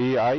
AI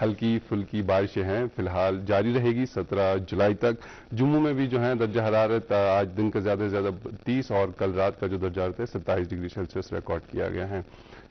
ہلکی پھلکی بارشیں ہیں فی الحال جاری رہے گی 17 جولائی تک. جموں میں بھی جو ہے درجہ حرارت آج دن کا زیادہ سے زیادہ 30 اور کل رات کا جو درجہ حرارت ہے 27 ڈگری سیلسیس ریکارڈ کیا گیا ہے.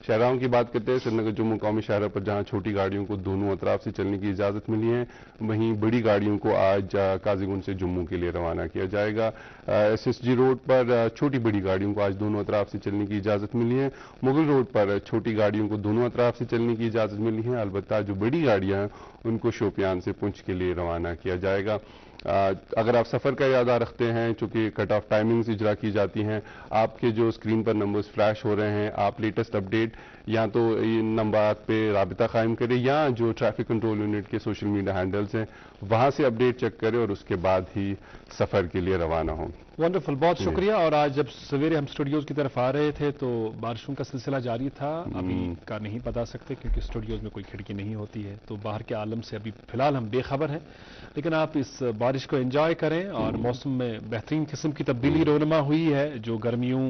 شاہراہوں کی بات کرتے ہیں. سری نگر جموں قومی شاہراہ پر جہاں چھوٹی گاڑیوں کو دونوں اطراف سے چلنے کی اجازت ملی ہے, وہیں بڑی گاڑیوں کو آج قاضی گنج سے جموں کے لیے روانہ کیا جائے گا. ایس ایس جی روڈ پر چھوٹی بڑی گاڑیوں کو آج دونوں اطراف سے چلنے کی اجازت ملی ہے. مغل روڈ پر چھوٹی گاڑیوں کو دونوں اطراف سے چلنے کی اجازت ملی ہے. البتہ جو بڑی گاڑیاں ہیں ان کو شوپیان سے پنچ کے لیے روانہ کیا جائے گا. اگر آپ سفر کا ارادہ رکھتے ہیں, چونکہ کٹ آف ٹائمنگز اجرا کی جاتی ہیں, آپ کے جو اسکرین پر نمبرز فلیش ہو رہے ہیں, آپ لیٹسٹ اپڈیٹ یا تو ان نمبرات پہ رابطہ قائم کریں یا جو ٹریفک کنٹرول یونٹ کے سوشل میڈیا ہینڈلز ہیں وہاں سے اپڈیٹ چیک کریں اور اس کے بعد ہی سفر کے لیے روانہ ہوں. ونڈرفل, بہت شکریہ. اور آج جب سویرے ہم اسٹوڈیوز کی طرف آ رہے تھے تو بارشوں کا سلسلہ جاری تھا. ابھی کا نہیں بتا سکتے کیونکہ اسٹوڈیوز میں کوئی کھڑکی نہیں ہوتی ہے, تو باہر کے عالم سے ابھی فی الحال ہم بے خبر ہیں. لیکن آپ اس بارش کو انجوائے کریں, اور موسم میں بہترین قسم کی تبدیلی رونما ہوئی ہے. جو گرمیوں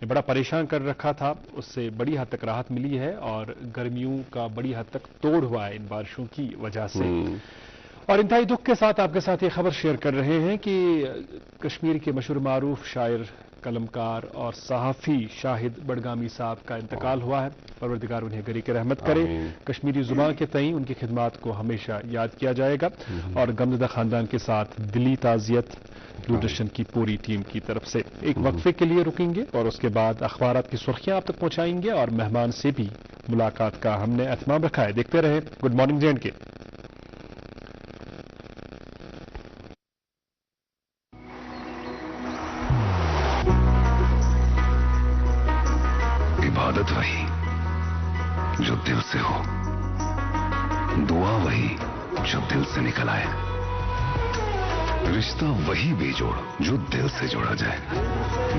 نے بڑا پریشان کر رکھا تھا اس سے بڑی حد تک راحت ملی ہے, اور گرمیوں کا بڑی حد تک توڑ ہوا ہے ان بارشوں کی وجہ سے. اور انتہائی دکھ کے ساتھ آپ کے ساتھ یہ خبر شیئر کر رہے ہیں کہ کشمیر کے مشہور معروف شاعر, قلمکار اور صحافی شاہد بڈگامی صاحب کا انتقال ہوا ہے. پروردگار انہیں غریق رحمت کرے. کشمیری زبان کے تئیں ان کی خدمات کو ہمیشہ یاد کیا جائے گا, اور غمزدہ خاندان کے ساتھ دلی تعزیت دوردرشن کی پوری ٹیم کی طرف سے. ایک وقفے کے لیے رکیں گے اور اس کے بعد اخبارات کی سرخیاں آپ تک پہنچائیں گے, اور مہمان سے بھی ملاقات کا ہم نے اہتمام رکھا ہے. دیکھتے رہیں گڈ مارننگ جے اینڈ کے. عبادت وہی جو دل سے ہو, دعا وہی جو دل سے نکل آئے, رشتہ وہی بے جوڑ جو دل سے جوڑا جائے.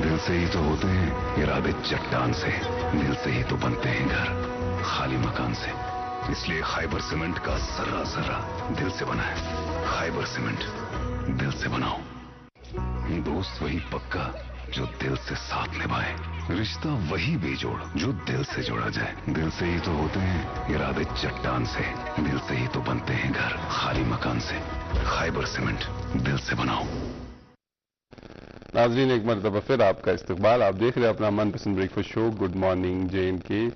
دل سے ہی تو ہوتے ہیں ارادے چٹان سے, دل سے ہی تو بنتے ہیں گھر خالی مکان سے. اس لیے خیبر سیمنٹ کا ذرہ ذرہ دل سے بنا ہے. خیبر سیمنٹ, دل سے بناؤ. دوست وہی پکا جو دل سے ساتھ نبھائے, رشتہ وہی بے جوڑ جو دل سے جوڑا جائے. دل سے ہی تو ہوتے ہیں ارادے چٹان سے, دل سے ہی تو بنتے ہیں گھر خالی مکان سے. خیبر سیمنٹ, دل سے بناؤ. ناظرین, ایک مرتبہ پھر آپ کا استقبال. آپ دیکھ رہے ہیں اپنا من پسند breakfast show good morning J and کے.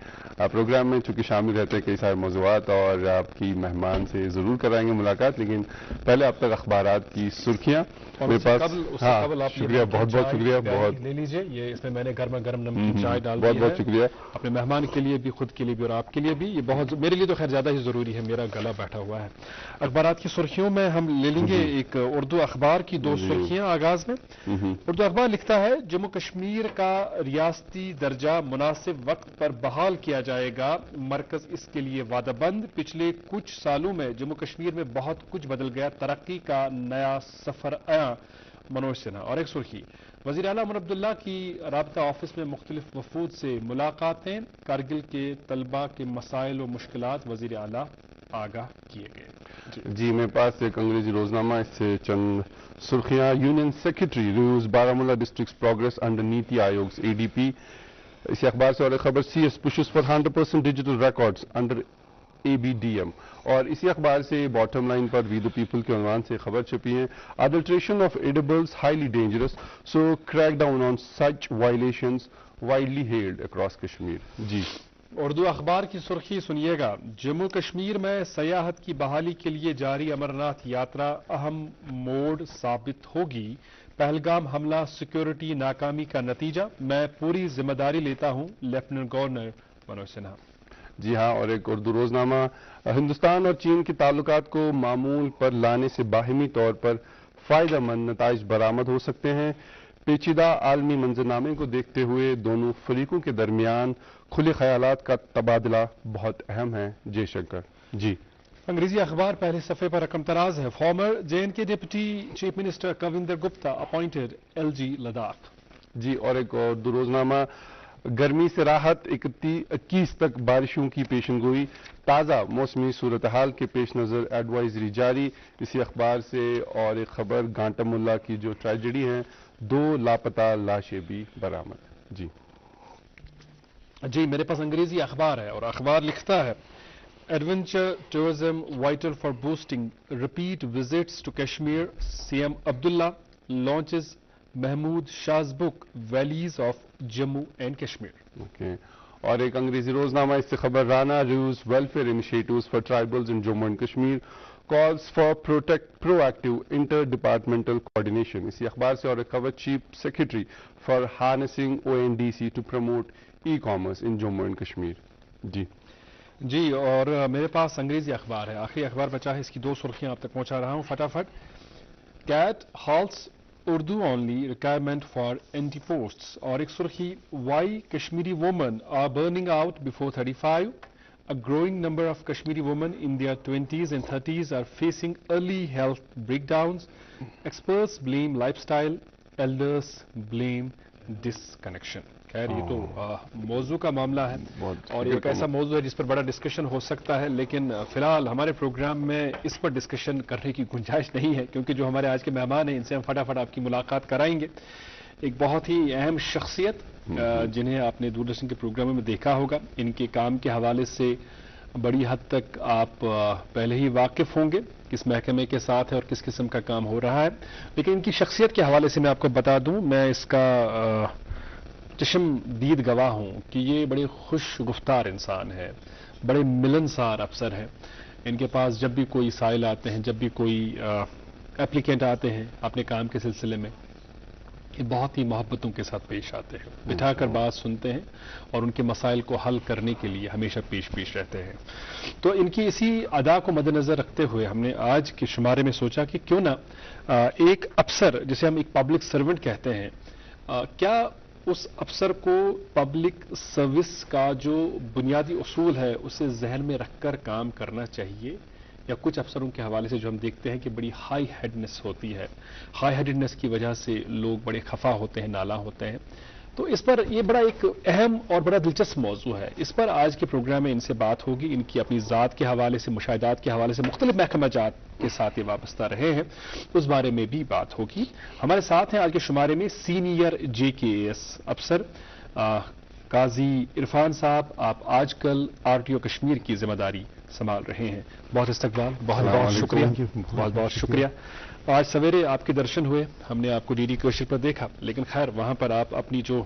پروگرام میں چونکہ شامل رہتے ہیں کئی سارے موضوعات, اور آپ کی مہمان سے ضرور کرائیں گے ملاقات, لیکن پہلے اب تک اخبارات کی سرخیاں میرے پاس. شکریہ, بہت بہت شکریہ. بہت لے لیجیے, یہ اس میں نے گرما گرم نمکین چائے ڈال دی ہے. بہت بہت شکریہ اپنے مہمان کے لیے بھی, خود کے لیے بھی, اور آپ کے لیے بھی. یہ بہت میرے لیے تو خیر زیادہ ہی ضروری ہے, میرا گلا بیٹھا ہوا ہے. اخبارات کی سرخیوں میں ہم لے لیں گے ایک اردو اخبار کی دو سرخیاں آغاز میں. اردو اخبار لکھتا ہے, جموں کشمیر کا ریاستی درجہ مناسب وقت پر بحال کیا جائے گا, مرکز اس کے لیے وعدہ بند. پچھلے کچھ سالوں میں جموں کشمیر میں بہت کچھ بدل گیا, ترقی کا نیا سفر آیا. منوج سنہا. اور ایک سرخی, وزیر اعلیٰ امر عبداللہ کی رابطہ آفس میں مختلف وفود سے ملاقاتیں, کارگل کے طلبہ کے مسائل و مشکلات وزیر اعلیٰ آگاہ کیے گئے. جی, میرے پاس ایک انگریزی روزنامہ, اس سے چند سرخیاں. Union secretary reviews Baramulla district progress under نیتی آیوگز ADP. اسی اخبار سے اور ایک خبر, CS pushes for 100% digital records under ABDM. اور اسی اخبار سے باٹم لائن پر وی دا پیپل کے عنوان سے خبر چھپی ہے, adulteration of edibles highly dangerous, so crack down on such violations widely hailed across Kashmir. جی, اردو اخبار کی سرخی سنیے گا, جموں کشمیر میں سیاحت کی بحالی کے لیے جاری امرناتھ یاترا اہم موڑ ثابت ہوگی. پہلگام حملہ سیکیورٹی ناکامی کا نتیجہ, میں پوری ذمہ داری لیتا ہوں, لیفٹیننٹ گورنر منوج سنہا. جی ہاں, اور ایک اردو روزنامہ, ہندوستان اور چین کے تعلقات کو معمول پر لانے سے باہمی طور پر فائدہ مند نتائج برآمد ہو سکتے ہیں. پیچیدہ عالمی منظرنامے کو دیکھتے ہوئے دونوں فریقوں کے درمیان کھلے خیالات کا تبادلہ بہت اہم ہے. جے شنکر. جی, انگریزی اخبار پہلے صفحے پر رقم تراز ہے, former JNK deputy chief minister Kavinder Gupta appointed LG Ladakh. جی, اور ایک اردو روزنامہ, گرمی سے راحت 21 تک بارشوں کی پیشن گوئی, تازہ موسمی صورتحال کے پیش نظر ایڈوائزری جاری. اسی اخبار سے اور ایک خبر, گانٹم اللہ کی جو ٹریجڈی ہے, 2 لاپتہ لاشیں بھی برآمد. جی, میرے پاس انگریزی اخبار ہے, اور اخبار لکھتا ہے, Adventure tourism vital for boosting repeat visits to Kashmir. CM Abdullah launches Mahmood Shah's book Valleys of Jammu and Kashmir. Okay. اور ایک انگریزی روزنامہ اس سے خبر Rana reviews welfare initiatives for tribals in Jammu and Kashmir calls for proactive interdepartmental coordination. اسی اخبار سے اور ایک خبر chief secretary for harnessing ONDC to promote e-commerce in Jammu and Kashmir. جی اور میرے پاس انگریزی اخبار ہے, آخری اخبار بچا ہے, اس کی 2 سرخیاں آپ تک پہنچا رہا ہوں فٹافٹ. CAT holds Urdu only requirement for NT posts, اور ایک سرخی why Kashmiri women are burning out before 35. A growing number of Kashmiri women in their 20s and 30s are facing early health breakdowns. Experts blame lifestyle, elders blame disconnection. خیر یہ تو موضوع کا معاملہ ہے اور ایک ایسا موضوع ہے جس پر بڑا ڈسکشن ہو سکتا ہے, لیکن فی الحال ہمارے پروگرام میں اس پر ڈسکشن کرنے کی گنجائش نہیں ہے, کیونکہ جو ہمارے آج کے مہمان ہیں ان سے ہم فٹافٹ آپ کی ملاقات کرائیں گے. ایک بہت ہی اہم شخصیت جنہیں آپ نے دوردرشن کے پروگراموں میں دیکھا ہوگا, ان کے کام کے حوالے سے بڑی حد تک آپ پہلے ہی واقف ہوں گے کس محکمے کے ساتھ ہے اور کس قسم کا کام ہو رہا ہے, لیکن ان کی شخصیت کے حوالے سے میں آپ کو بتا دوں, میں اس کا چشم دید گواہ ہوں کہ یہ بڑے خوش گفتار انسان ہے, بڑے ملنسار افسر ہیں. ان کے پاس جب بھی کوئی سائل آتے ہیں, جب بھی کوئی اپلیکینٹ آتے ہیں اپنے کام کے سلسلے میں, یہ بہت ہی محبتوں کے ساتھ پیش آتے ہیں, بٹھا کر بات سنتے ہیں اور ان کے مسائل کو حل کرنے کے لیے ہمیشہ پیش رہتے ہیں. تو ان کی اسی ادا کو مد نظر رکھتے ہوئے ہم نے آج کے شمارے میں سوچا کہ کیوں نہ ایک افسر جسے ہم ایک پبلک سرونٹ کہتے ہیں, کیا اس افسر کو پبلک سروس کا جو بنیادی اصول ہے اسے ذہن میں رکھ کر کام کرنا چاہیے, یا کچھ افسروں کے حوالے سے جو ہم دیکھتے ہیں کہ بڑی ہائی ہیڈنس ہوتی ہے, ہائی ہیڈنس کی وجہ سے لوگ بڑے خفا ہوتے ہیں, نالاں ہوتے ہیں. تو اس پر یہ بڑا ایک اہم اور بڑا دلچسپ موضوع ہے, اس پر آج کے پروگرام میں ان سے بات ہوگی. ان کی اپنی ذات کے حوالے سے, مشاہدات کے حوالے سے, مختلف محکمہ جات کے ساتھ یہ وابستہ رہے ہیں, اس بارے میں بھی بات ہوگی. ہمارے ساتھ ہیں آج کے شمارے میں سینئر JKAS افسر قاضی عرفان صاحب. آپ آج کل RTO کشمیر کی ذمہ داری سنبھال رہے ہیں. بہت استقبال, بہت بہت شکریہ, بہت بہت شکریہ. آج سویرے آپ کے درشن ہوئے, ہم نے آپ کو DD کوشر پر دیکھا, لیکن خیر وہاں پر آپ اپنی جو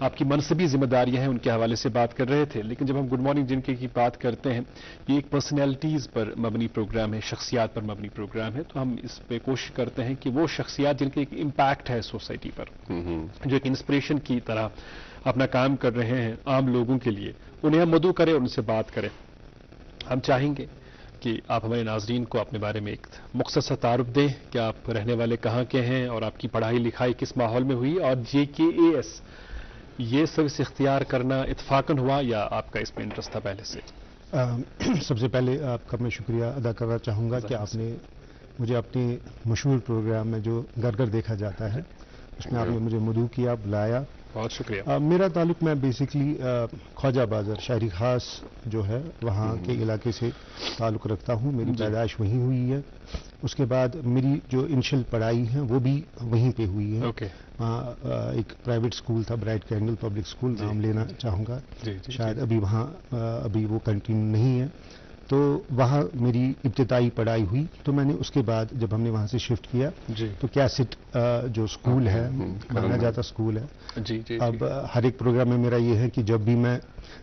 آپ کی منصبی ذمہ داریاں ہیں ان کے حوالے سے بات کر رہے تھے. لیکن جب ہم گڈ مارننگ جن کی بات کرتے ہیں, یہ ایک پرسنالٹیز پر مبنی پروگرام ہے, شخصیات پر مبنی پروگرام ہے, تو ہم اس پہ کوشش کرتے ہیں کہ وہ شخصیات جن کے ایک امپیکٹ ہے سوسائٹی پر, جو ایک انسپریشن کی طرح اپنا کام کر رہے ہیں عام لوگوں کے لیے, انہیں ہم مدعو کریں اور ان سے بات کریں. ہم چاہیں گے کہ آپ ہمارے ناظرین کو اپنے بارے میں ایک مختصر تعارف دیں کہ آپ رہنے والے کہاں کے ہیں اور آپ کی پڑھائی لکھائی کس ماحول میں ہوئی, اور JKAS یہ سروس اختیار کرنا اتفاقاً ہوا یا آپ کا اس میں انٹرسٹ تھا پہلے سے؟ سب سے پہلے آپ کا میں شکریہ ادا کرنا چاہوں گا کہ آپ نے مجھے اپنے مشہور پروگرام میں جو گھر گھر دیکھا جاتا ہے اس میں آپ نے مجھے مدعو کیا, بلایا. بہت شکریہ. میرا تعلق, میں بیسکلی خواجہ بازار شہری خاص جو ہے وہاں کے علاقے سے تعلق رکھتا ہوں. میری پیدائش وہیں ہوئی ہے. اس کے بعد میری جو انیشل پڑھائی ہیں وہ بھی وہیں پہ ہوئی ہے. وہاں ایک پرائیویٹ اسکول تھا, برائٹ کینڈل پبلک اسکول, نام لینا چاہوں گا, شاید ابھی وہاں ابھی وہ کنٹینیو نہیں ہے. تو وہاں میری ابتدائی پڑھائی ہوئی. تو میں نے اس کے بعد جب ہم نے وہاں سے شفٹ کیا تو کیسٹ جو اسکول ہے, مانا جاتا اسکول ہے. اب ہر ایک پروگرام میں میرا یہ ہے کہ جب بھی میں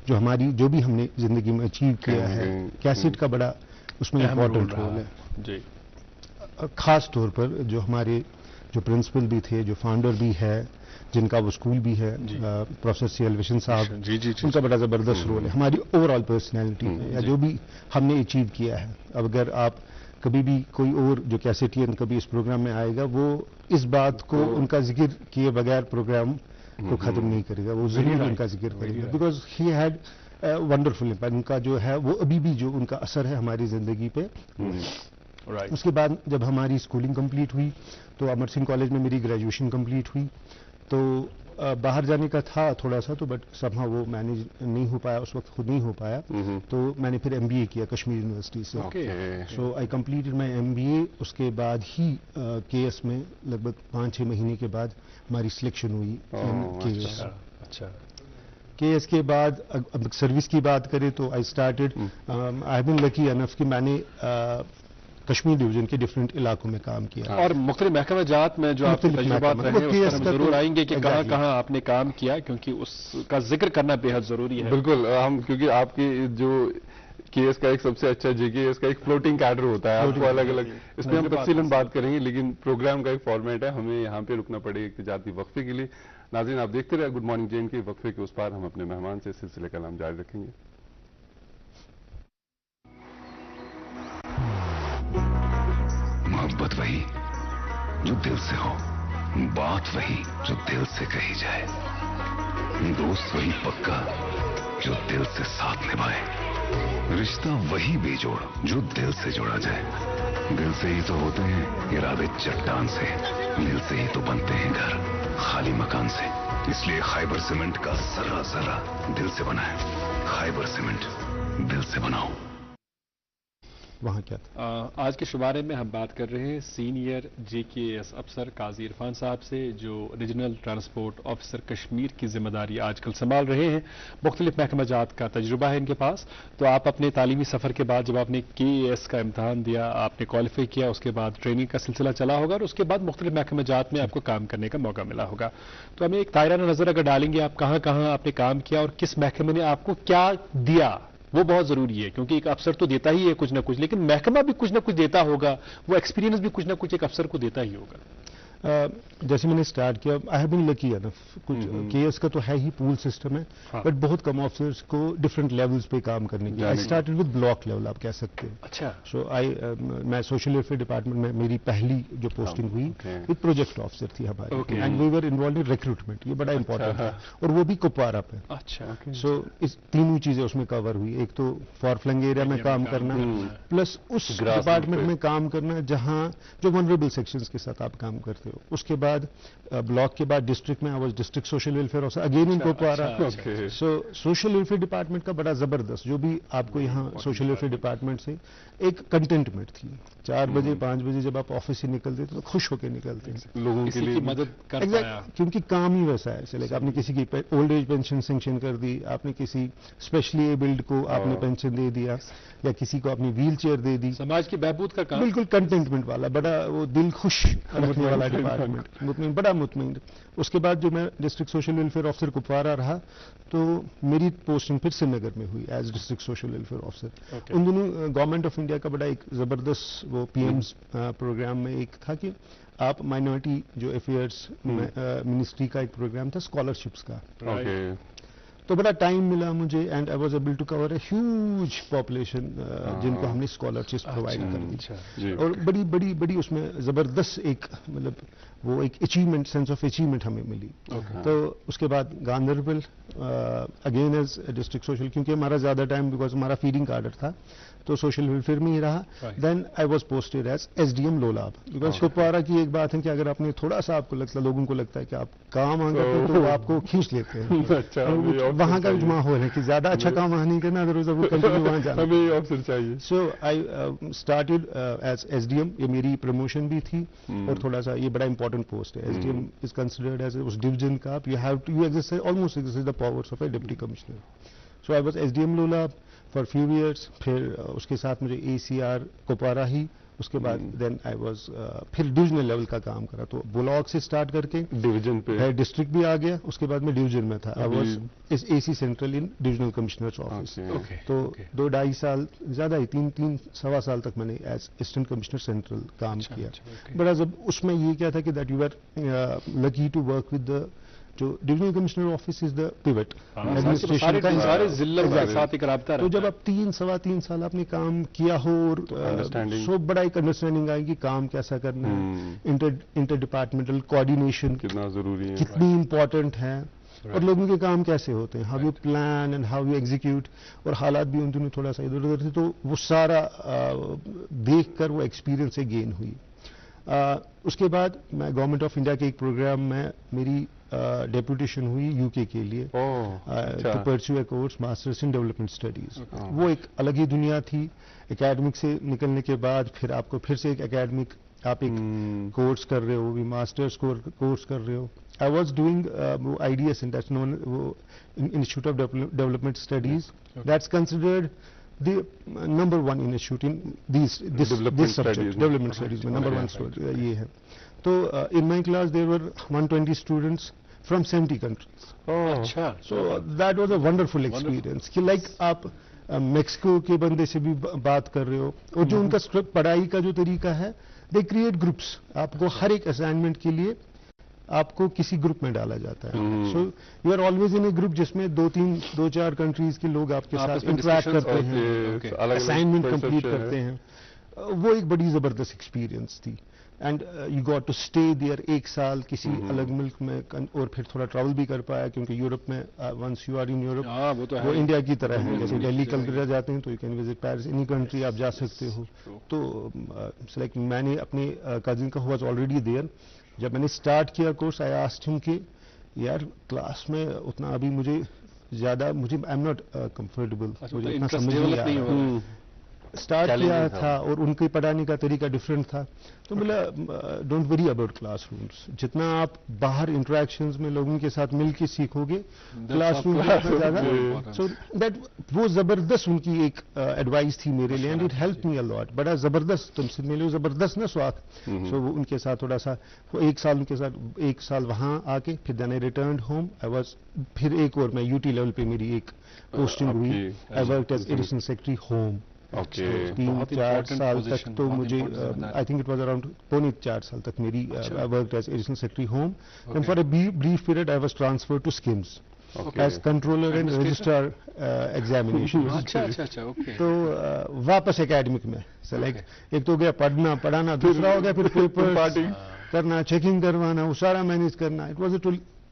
جو بھی ہم نے زندگی میں اچیو کیا ہے, کیسٹ کا بڑا اس میں امپورٹنٹ رول ہے. خاص طور پر جو ہمارے جو پرنسپل بھی تھے, جو فاؤنڈر بھی ہے, جن کا وہ اسکول بھی ہے, پروفیسر سی ایلویشن صاحب, ان کا بڑا زبردست رول ہے ہماری اوور آل پرسنالٹی میں, یا جو بھی ہم نے اچیو کیا ہے. اب اگر آپ کبھی بھی کوئی اور جو کیسٹین کبھی اس پروگرام میں آئے گا, وہ اس بات کو ان کا ذکر کیے بغیر پروگرام کو ختم نہیں کرے گا, وہ ضرور ان کا ذکر کرے گا, because he had wonderful impact. ان کا جو ہے وہ ابھی بھی جو ان کا اثر ہے ہماری زندگی پہ. اس کے بعد جب ہماری اسکولنگ کمپلیٹ ہوئی تو امر سنگھ کالج میں میری گریجویشن کمپلیٹ ہوئی. تو باہر جانے کا تھا تھوڑا سا, تو بٹ سمہا وہ مینیج نہیں ہو پایا, اس وقت خود نہیں ہو پایا. تو میں نے پھر MBA کیا کشمیر یونیورسٹی سے. سو آئی کمپلیٹڈ مائی MBA. اس کے بعد ہی KS میں لگ بھگ 5-6 مہینے کے بعد ہماری سلیکشن ہوئی. کے ایس کے بعد اب سروس کی بات کریں تو آئی اسٹارٹڈ آئی ہیو بین لکی انف کہ میں نے کشمیر ڈویژن کے ڈفرینٹ علاقوں میں کام کیا اور مختلف محکمہ جات میں جو آپ کے تجربات رہے ہیں اس پر ہم ضرور آئیں گے کہ کہاں کہاں آپ نے کام کیا، کیونکہ اس کا ذکر کرنا بے حد ضروری ہے. بالکل، ہم کیونکہ آپ کی جو کیس کا ایک سب سے اچھا JKS کا ایک فلوٹنگ کیڈر ہوتا ہے، آپ کو الگ الگ اس میں ہم تفصیلاً بات کریں گے، لیکن پروگرام کا ایک فارمیٹ ہے، ہمیں یہاں پہ رکنا پڑے گا تجارتی وقفے کے لیے. ناظرین آپ دیکھتے رہے گڈ مارننگ جین کے وقفے کے اس پار ہم اپنے مہمان سے سلسلے کا نام جاری رکھیں گے. محبت وہی جو دل سے ہو، بات وہی جو دل سے کہی جائے، دوست وہی پکا جو دل سے ساتھ نبھائے، رشتہ وہی بے جوڑ جو دل سے جوڑا جائے. دل سے ہی تو ہوتے ہیں ارادے چٹان سے، دل سے ہی تو بنتے ہیں گھر خالی مکان سے. اس لیے خیبر سیمنٹ کا ذرہ ذرہ دل سے بنا ہے. خیبر سیمنٹ، دل سے بناؤ. وہاں کیا تھا؟ آج کے شمارے میں ہم بات کر رہے ہیں سینئر JKS افسر قاضی عرفان صاحب سے، جو ریجنل ٹرانسپورٹ آفیسر کشمیر کی ذمہ داری آج کل سنبھال رہے ہیں. مختلف محکمہ جات کا تجربہ ہے ان کے پاس. تو آپ اپنے تعلیمی سفر کے بعد جب آپ نے KAS کا امتحان دیا، آپ نے کوالیفائی کیا، اس کے بعد ٹریننگ کا سلسلہ چلا ہوگا اور اس کے بعد مختلف محکمہ جات میں آپ کو کام کرنے کا موقع ملا ہوگا. تو ہمیں ایک دائرہ نظر اگر ڈالیں گے، آپ کہاں کہاں آپ نے کام کیا اور کس محکمے نے آپ کو کیا دیا، وہ بہت ضروری ہے. کیونکہ ایک افسر تو دیتا ہی ہے کچھ نہ کچھ، لیکن محکمہ بھی کچھ نہ کچھ دیتا ہوگا، وہ ایکسپیرینس بھی کچھ نہ کچھ ایک افسر کو دیتا ہی ہوگا. جیسے میں نے اسٹارٹ کیا، آئی ہیو بین لکی انف. کچھ KAS کا تو ہے ہی پول سسٹم ہے، بٹ بہت کم آفیسرس کو ڈفرینٹ لیولز پہ کام کرنے کی. I started with block level آپ کہہ سکتے ہیں. اچھا. سو میں سوشل ویلفیئر ڈپارٹمنٹ میں میری پہلی جو پوسٹنگ ہوئی وتھ پروجیکٹ آفیسر تھی ہماری، and we were involved in recruitment. یہ بڑا امپورٹنٹ ہے اور وہ بھی کپوارہ پہ. اچھا. سو اس تینوں چیزیں اس میں کور ہوئی. ایک تو فار فلنگ ایریا میں کام کرنا، پلس اس ڈپارٹمنٹ میں کام کرنا جہاں جو ونریبل سیکشنز کے ساتھ آپ کام کرتے ہو. اس کے بعد بلاک کے بعد ڈسٹرکٹ میں آواز district social welfare officer again in Kupwara. So social welfare department کا بڑا زبردست، جو بھی آپ کو یہاں سوشل ویلفیئر ڈپارٹمنٹ سے ایک کنٹینٹمنٹ تھی. 4 بجے 5 بجے جب آپ آفس سے نکلتے تو خوش ہو کے نکلتے ہیں، لوگوں کے لیے مدد کر پایا. کیونکہ کام ہی ویسا ہے. چلے آپ نے کسی کی اولڈ ایج پینشن سینکشن کر دی، آپ نے کسی اسپیشلی ایبلڈ کو آپ نے پینشن دے دیا، یا کسی کو اپنی ویل چیئر دے دی. سماج کی بہبود کا کام، بالکل کنٹینٹمنٹ والا، بڑا وہ دل خوش رکھنے والا ڈپارٹمنٹ، مطمئن، بڑا مطمئن. اس کے بعد جو میں district social welfare officer Kupwara رہا تو میری پوسٹنگ پھر سری نگر میں ہوئی as district social welfare officer. ان دنوں گورنمنٹ آف انڈیا کا بڑا ایک زبردست وہ PM's پروگرام میں ایک تھا کہ آپ مائنورٹی جو افیئرس منسٹری کا ایک پروگرام تھا اسکالرشپس کا. تو بڑا ٹائم ملا مجھے and I was able to cover a huge population جن کو ہم نے اسکالرشپس پرووائڈ کر دی. اور بڑی بڑی بڑی اس میں زبردست ایک مطلب وہ ایک اچیومنٹ، سینس آف اچیومنٹ ہمیں ملی. تو اس کے بعد Ganderbal again as district social, کیونکہ ہمارا زیادہ ٹائم بیکاز ہمارا فیڈنگ آرڈر تھا تو سوشل ویلفیئر میں ہی رہا. Then I was posted as SDM Lolab. Because Kupwara کی ایک بات ہے کہ اگر آپ نے تھوڑا سا آپ کو لگتا، لوگوں کو لگتا ہے کہ آپ کام وہاں کرتے تو وہ آپ کو کھینچ لیتے ہیں. وہاں کا ماحول ہے کہ زیادہ اچھا کام وہاں نہیں کرنا، ادروائز وہ کنٹینیو وہاں جانا. ہمیں آفیسر چاہیے. سو آئی اسٹارٹڈ ایز SDM. یہ میری پروموشن بھی تھی اور تھوڑا سا یہ بڑا امپورٹنٹ پوسٹ ہے. SDM از کنسیڈرڈ ایز اس ڈویژن کا you have to you exercise almost exercise the powers of a deputy commissioner. So I was SDM Lolab for few years. پھر اس کے ساتھ مجھے ACR کپوارہ ہی. اس کے بعد دین آئی واز پھر ڈویژنل لیول کا کام کرا. تو بلاک سے اسٹارٹ کر کے ڈویژن پہ ڈسٹرکٹ بھی آ گیا. اس کے بعد میں ڈویژن میں تھا. I was AC central in divisional commissioner office. تو 2-2.5 سال زیادہ ہی 3-3.25 سال تک میں نے ایز اسسٹنٹ کمشنر سینٹرل کام کیا. بڑا اس میں یہ کیا تھا کہ that you are lucky to work with the جو divisional commissioner office is the pivot administration کا سارے ضلع کے ساتھ ایک رابطہ. تو جب آپ 3-3.25 سال آپ نے کام کیا ہو اور سو بڑا ایک انڈرسٹینڈنگ آئے گی کام کیسا کرنا ہے، انٹر ڈپارٹمنٹل کوآرڈینیشن کتنا ضروری ہے، کتنی امپورٹنٹ ہے، اور لوگوں کے کام کیسے ہوتے ہیں، how you plan and how you execute. اور حالات بھی ان دنوں تھوڑا سا ادھر ادھر تھے تو وہ سارا دیکھ کر وہ ایکسپیرئنس سے گین ہوئی. اس کے بعد میں گورنمنٹ آف انڈیا کے ایک پروگرام میں میری ڈیپوٹیشن ہوئی UK کے لیے to pursue a course masters in development studies. وہ ایک الگ ہی دنیا تھی. اکیڈمک سے نکلنے کے بعد پھر آپ کو پھر سے ایک اکیڈمک آپ ایک کورس کر رہے ہو, بھی ماسٹرز کورس کر رہے ہو. I was doing IDS institute of development studies, that's considered the number one institute in this subject, development studies میں number one یہ ہے. تو in my class there were 120 students from 70 countries. So that was a wonderful experience کہ like آپ Mexico کے بندے سے بھی بات کر رہے ہو, اور جو ان کا پڑھائی کا جو طریقہ ہے, they create groups. آپ کو ہر ایک اسائنمنٹ کے لیے آپ کو کسی گروپ میں ڈالا جاتا ہے. So you are always in a group جس میں 2-4 کنٹریز کے لوگ آپ کے ساتھ انٹریکٹ کرتے ہیں, اسائنمنٹ کمپلیٹ کرتے ہیں. وہ ایک بڑی زبردست ایکسپیرئنس تھی. And you got to stay there 1 سال کسی الگ ملک میں, اور پھر تھوڑا ٹریول بھی کر پایا کیونکہ یورپ میں once you are in Europe وہ انڈیا کی طرح ہے. جیسے دہلی کلکتہ جاتے ہیں تو you can visit Paris, any country آپ جا سکتے ہو. تو لائک میں نے اپنے کزن کا واز آلریڈی دیئر. جب میں نے اسٹارٹ کیا کورس, آئی آسکڈ ہم کہ یار کلاس میں اتنا ابھی مجھے زیادہ آئی ایم ناٹ کمفرٹیبل, مجھے اتنا سمجھ نہیں آیا. اسٹارٹ کیا تھا اور ان کے پڑھانے کا طریقہ ڈفرینٹ تھا. تو بولا don't worry about class rooms, جتنا آپ باہر انٹریکشنز میں لوگوں کے ساتھ مل کے سیکھو گے کلاس روم زیادہ. سو دیٹ وہ زبردست ان کی ایک ایڈوائس تھی میرے لیے, اینڈ اٹ ہیلپ می اے لاٹ. بڑا زبردست تم سے ملے, زبردست نا سواد. سو وہ ان کے ساتھ تھوڑا سا 1 سال ان کے ساتھ 1 سال وہاں آ کے پھر دین آئی ریٹرنڈ ہوم. آئی واز پھر ایک اور میں UT لیول پہ میری ایک پوسٹنگ ہوئی. I worked as additional secretary home. 3-4 سال تک تو مجھے I think it was around 3.25 سال تک میری worked as additional secretary home. And for a brief period I was transferred to SKIMS as controller and registrar examination. تو واپس academic میں لائک ایک تو گیا پڑھانا, دوسرا ہو گیا پھر پیپر کرنا, چیکنگ کروانا, وہ سارا مینیج کرنا. It was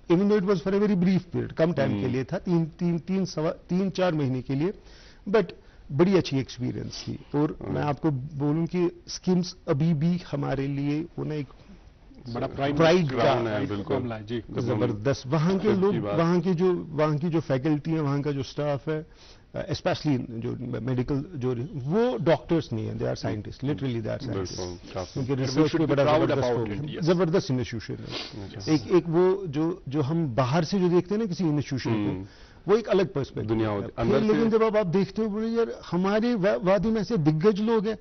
even though it was for a very brief period, come time کے لیے تھا, 3-4 مہینے کے لیے, بٹ بڑی اچھی ایکسپیرئنس تھی. اور میں آپ کو بولوں کہ اسکمز ابھی بھی ہمارے لیے وہ نا ایک بڑا پرائڈ کا زبردست. وہاں کے لوگ, وہاں کی جو فیکلٹی ہے, وہاں کا جو اسٹاف ہے, اسپیشلی جو میڈیکل جو وہ ڈاکٹرس نہیں ہیں, they are scientist, literally they are scientist. کیونکہ ریسرچ پہ بڑا زبردست انسٹیٹیوشن ہے. ایک وہ جو ہم باہر سے جو دیکھتے ہیں نا کسی انسٹیٹیوشن کو, وہ ایک الگ پرسپیکٹو دنیا ہوتی. لیکن جب آپ دیکھتے ہو بولے یار ہمارے وادی میں ایسے دگج لوگ ہیں.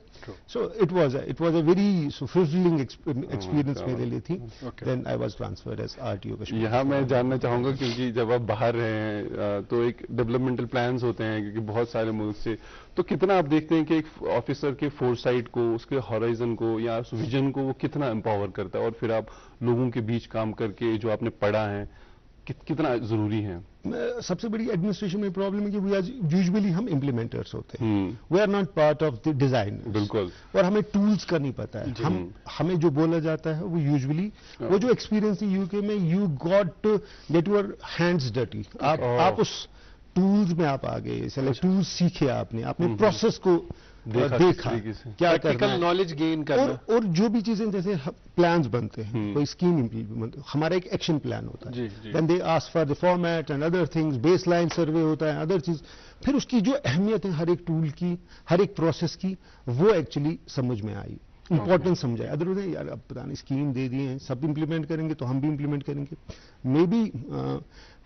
So it was a very fulfilling experience میرے لیے تھی. Then I was transferred as RTO Kashmir. یہاں میں جاننا چاہوں گا کیونکہ جب آپ باہر رہے ہیں تو ایک ڈیولپمنٹل پلانز ہوتے ہیں کیونکہ بہت سارے ملک سے, تو کتنا آپ دیکھتے ہیں کہ ایک آفیسر کے فور سائٹ کو, اس کے ہورائزن کو یا اس ویژن کو وہ کتنا امپاور کرتا ہے, اور پھر آپ لوگوں کے بیچ کام کر کے جو آپ نے پڑھا ہے کتنا ضروری ہے. سب سے بڑی ایڈمنسٹریشن میں پرابلم ہے کہ یوزلی ہم امپلیمنٹرس ہوتے ہیں, we are not part of the design. بالکل. اور ہمیں ٹولز کا نہیں پتا ہے. ہمیں جو بولا جاتا ہے وہ یوزلی وہ جو ایکسپیرینس تھی UK میں, you got to get your hands dirty. آپ اس ٹولز میں آپ آ گئے, ٹولز سیکھے آپ نے پروسیس کو دیکھا, کیا کرنا, نالج گین کرنا. اور جو بھی چیزیں جیسے پلانز بنتے ہیں, کوئی اسکیم امپلیمنٹ, ہمارا ایک ایکشن پلان ہوتا ہے. Then they ask for the format and other things, base line survey ہوتا ہے, ادر چیز. پھر اس کی جو اہمیت ہے ہر ایک ٹول کی, ہر ایک پروسیس کی, وہ ایکچولی سمجھ میں آئی, امپورٹنس سمجھا. ادر ہوتا ہے یار اب پتہ نہیں اسکیم دے دیے ہیں, سب امپلیمنٹ کریں گے تو ہم بھی امپلیمنٹ کریں گے. مے بی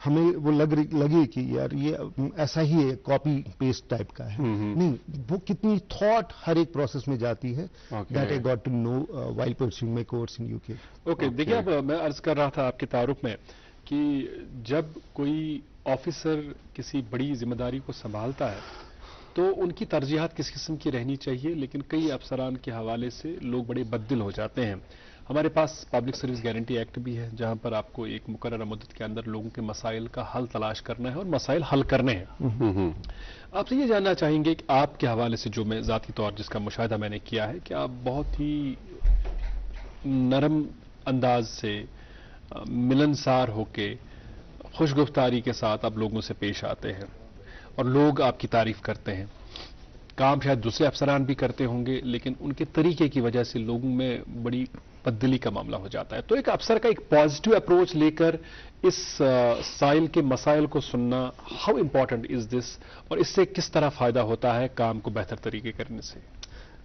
ہمیں وہ لگے کہ یار یہ ایسا ہی ہے, کاپی پیسٹ ٹائپ کا ہے. نہیں, وہ کتنی تھاٹ ہر ایک پروسیس میں جاتی ہے. That I got to know while pursuing my course in UK. Okay, دیکھیے اب میں عرض کر رہا تھا آپ کے تعارف میں کہ جب کوئی آفیسر کسی بڑی ذمہ داری کو سنبھالتا ہے تو ان کی ترجیحات کس قسم کی رہنی چاہیے, لیکن کئی افسران کے حوالے سے لوگ بڑے بددل ہو جاتے ہیں. ہمارے پاس پبلک سروس گارنٹی ایکٹ بھی ہے جہاں پر آپ کو ایک مقررہ مدت کے اندر لوگوں کے مسائل کا حل تلاش کرنا ہے اور مسائل حل کرنے ہیں. آپ سے یہ جاننا چاہیں گے کہ آپ کے حوالے سے جو میں ذاتی طور جس کا مشاہدہ میں نے کیا ہے کہ آپ بہت ہی نرم انداز سے, ملنسار ہو کے, خوش گفتاری کے ساتھ آپ لوگوں سے پیش آتے ہیں اور لوگ آپ کی تعریف کرتے ہیں. کام شاید دوسرے افسران بھی کرتے ہوں گے لیکن ان کے طریقے کی وجہ سے لوگوں میں بڑی بددلی کا معاملہ ہو جاتا ہے. تو ایک افسر کا ایک پازیٹیو اپروچ لے کر اس سائل کے مسائل کو سننا, ہاؤ امپورٹنٹ از دس, اور اس سے کس طرح فائدہ ہوتا ہے کام کو بہتر طریقے کرنے سے؟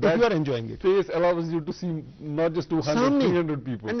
that you are enjoying it, face allows you to see not just 200-300 people,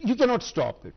You cannot stop it.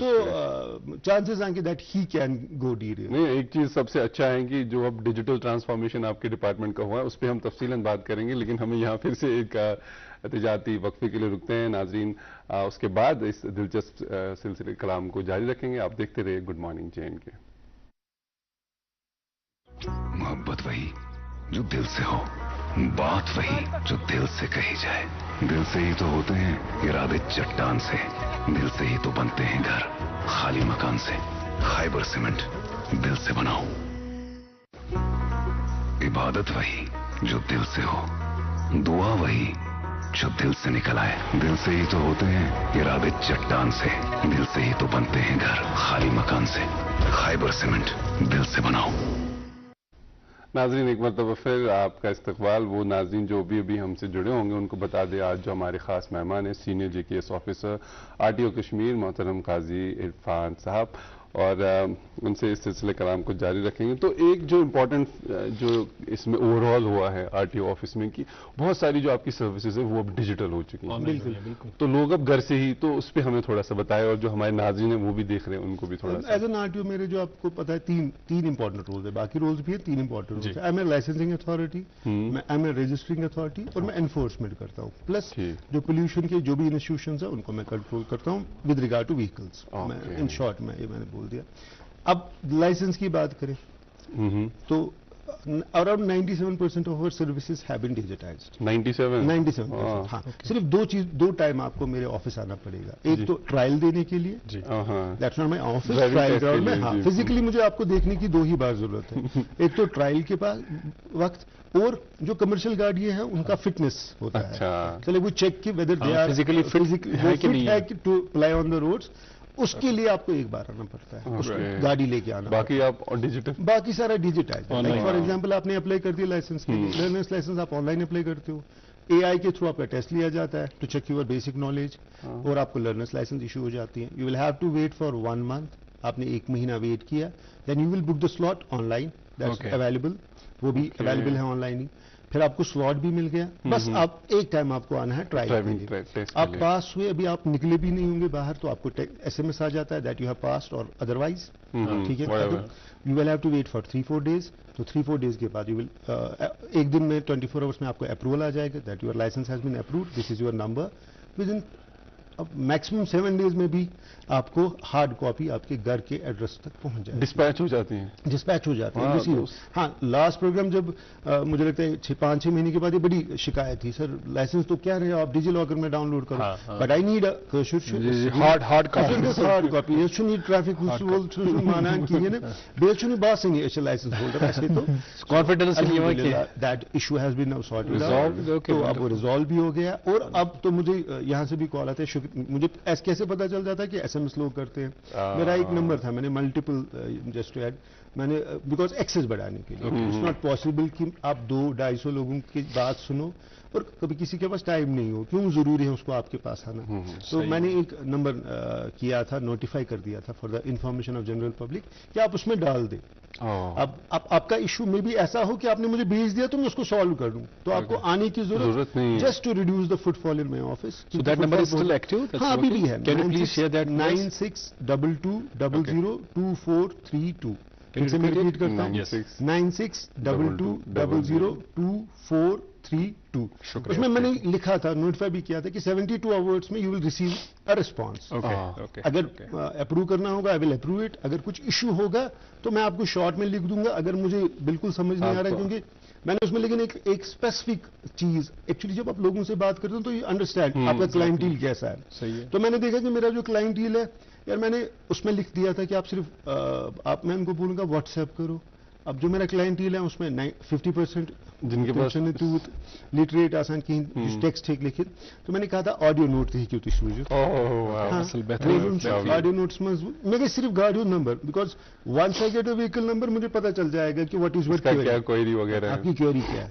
تو چانسز ہیں کہ that he can go detail. نہیں، ایک چیز سب سے اچھا ہے کہ جو اب ڈیجیٹل ٹرانسفارمیشن آپ کے ڈپارٹمنٹ کا ہوا ہے اس پہ ہم تفصیلاً بات کریں گے، لیکن ہمیں یہاں پھر سے ایک تجارتی وقفے کے لیے رکتے ہیں ناظرین. اس کے بعد اس دلچسپ سلسلے کلام کو جاری رکھیں گے. آپ دیکھتے رہے گڈ مارننگ JNK. محبت وہی جو دل سے ہو، بات وہی جو دل سے کہی جائے. دل سے ہی تو ہوتے ہیں ارادے چٹان سے، دل سے ہی تو بنتے ہیں گھر خالی مکان سے. خیبر سیمنٹ، دل سے بناؤ. عبادت وہی جو دل سے ہو، دعا وہی جو دل سے نکل آئے. دل سے ہی تو ہوتے ہیں ارادے چٹان سے، دل سے ہی تو بنتے ہیں گھر خالی مکان سے. خیبر سیمنٹ، دل سے بناؤ. ناظرین ایک مرتبہ پھر آپ کا استقبال. وہ ناظرین جو ابھی ہم سے جڑے ہوں گے ان کو بتا دیں آج جو ہمارے خاص مہمان ہیں senior JKS officer RTO Kashmir محترم قاضی عرفان صاحب، اور ان سے اس سلسلے کلام کو جاری رکھیں گے. تو ایک جو امپورٹنٹ جو اس میں اوور آل ہوا ہے RTO آفس میں کہ بہت ساری جو آپ کی سروسز ہیں وہ اب ڈیجیٹل ہو چکی ہیں. بالکل. تو لوگ اب گھر سے ہی، تو اس پہ ہمیں تھوڑا سا بتائیں، اور جو ہمارے ناظرین ہیں وہ بھی دیکھ رہے ہیں ان کو بھی تھوڑا سا. ایز این RTO میرے جو آپ کو پتا ہے تین امپورٹنٹ رولز ہیں، باقی رولز بھی ہیں، تین امپورٹنٹ رولز ہیں. I am a licensing authority, میں ایم اے رجسٹرنگ اتھارٹی، اور میں انفورسمنٹ کرتا ہوں. پلس جو پولوشن کے جو بھی انسٹیٹیوشنز ہیں ان کو میں کنٹرول کرتا ہوں with regard to vehicles. In short میں یہ میں نے بول دیا. اب لائسنس کی بات کریں تو around 97% of over services have been digitised. 97%. ہاں، صرف دو ٹائم آپ کو میرے آفس آنا پڑے گا. ایک تو ٹرائل دینے کے لیے، that's not my office, trial ground میں. ہاں، فزیکلی مجھے آپ کو دیکھنے کی دو ہی بار ضرورت ہے. ایک تو ٹرائل کے پاس وقت، اور جو کمرشل گاڑیاں ہیں ان کا فٹنس ہوتا ہے. چلے وہ چیک کی whether they are physically fit ہے to apply on the roads. اس کے لیے آپ کو ایک بار آنا پڑتا ہے، اس کو گاڑی لے کے آنا. باقی آپ ڈیجیٹل، باقی سارا ڈیجیٹائز. فار ایگزامپل آپ نے اپلائی کر دیا لائسنس کے لیے، لرنرس لائسنس آپ آن لائن اپلائی کرتے ہو. AI کے تھرو آپ کا ٹیسٹ لیا جاتا ہے to check your basic knowledge, اور آپ کو لرنرس لائسنس ایشو ہو جاتی ہے. You will have to wait for 1 month. آپ نے 1 مہینہ ویٹ کیا، then you will book the slot online, that's available. وہ بھی اویلیبل ہے آن لائن ہی. پھر آپ کو سلاٹ بھی مل گیا. بس آپ ایک ٹائم آپ کو آنا ہے ٹرائی. آپ پاس ہوئے، ابھی آپ نکلے بھی نہیں ہوں گے باہر، تو آپ کو SMS آ جاتا ہے دیٹ یو ہیو پاسڈ اور ادروائز. ٹھیک ہے. You will have to wait for 3-4 days. تو 3-4 days کے بعد یو ول ایک دن میں 24 hours میں آپ کو اپروول آ جائے گا that your licence has been approved, this is your number. Within maximum 7 days میں بھی آپ کو ہارڈ کاپی آپ کے گھر کے ایڈریس تک پہنچ جائے. ڈسپیچ ہو جاتی ہیں. ڈسپیچ ہو جاتی ہیں. ہاں، لاسٹ پروگرام جب مجھے لگتا ہے 5-6 مہینے کے بعد یہ بڑی شکایت تھی، سر لائسنس تو کیا رہے آپ ڈیجی لاکر میں ڈاؤن لوڈ کرو، but I need hard copy. یہ چھنی ٹریفک رول مانا کہیے نا بیس چھنی بات سے نہیں لائسنس ہولڈر ایسے تو confidence that issue has been now sorted out. تو اب وہ ریزالو بھی ہو گیا. اور اب تو مجھے یہاں سے بھی کال آتا ہے. مجھے کیسے پتا چل جاتا ہے کہ SMS لوگ کرتے ہیں. میرا ایک نمبر تھا، میں نے ملٹیپل جسٹ ایڈ میں نے بیکاز ایکسس بڑھانے کے لیے. اٹس ناٹ پاسبل کہ آپ 200-250 لوگوں کی بات سنو اور کبھی کسی کے پاس ٹائم نہیں ہو. کیوں ضروری ہے اس کو آپ کے پاس آنا؟ تو میں نے ایک نمبر کیا تھا، نوٹیفائی کر دیا تھا for the information of general public کہ آپ اس میں ڈال دیں. اب آپ کا ایشو میں بھی ایسا ہو کہ آپ نے مجھے بھیج دیا تو میں اس کو سالو کر دوں، تو آپ کو آنے کی ضرورت نہیں، just to reduce the footfall in my office. So that number is still active? ہاں ابھی بھی ہے. Can you please share that? 9622002432. پھر سے میں ریپیٹ کرتا ہوں، 9622002432. اس میں نے لکھا تھا، نوٹیفائی بھی کیا تھا کہ 72 hours میں you will receive a response. اگر اپروو کرنا ہوگا آئی ول اپروو اٹ. اگر کچھ ایشو ہوگا تو میں آپ کو شارٹ میں لکھ دوں گا. اگر مجھے بالکل سمجھ نہیں آ رہا ہے، کیونکہ میں نے اس میں لیکن ایک اسپیسیفک چیز ایکچولی جب آپ لوگوں سے بات کرتے ہیں تو یہ انڈرسٹینڈ آپ کا کلائنٹیل کیسا ہے. تو میں نے دیکھا کہ میرا جو کلائنٹیل ہے یار، میں نے اس میں لکھ دیا تھا کہ آپ صرف میں ان کو بولوں گا واٹس ایپ کرو. اب جو میرا کلائنٹیل ہے اس میں 50% جن کے پاس لٹریٹ آسان کہیں ٹیکسٹ ٹھیک لکھت. تو میں نے کہا تھا آڈیو نوٹ تھی کیوں آڈیو نوٹس میں صرف گاڑیوں نمبر، because once I get a vehicle number مجھے پتا چل جائے گا کہ واٹ از وٹ کوئری وغیرہ آپ کی کوئری کیا ہے.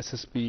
SSP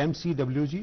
MCWG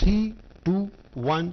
3 2 1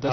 10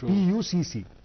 PUCC।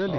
Really?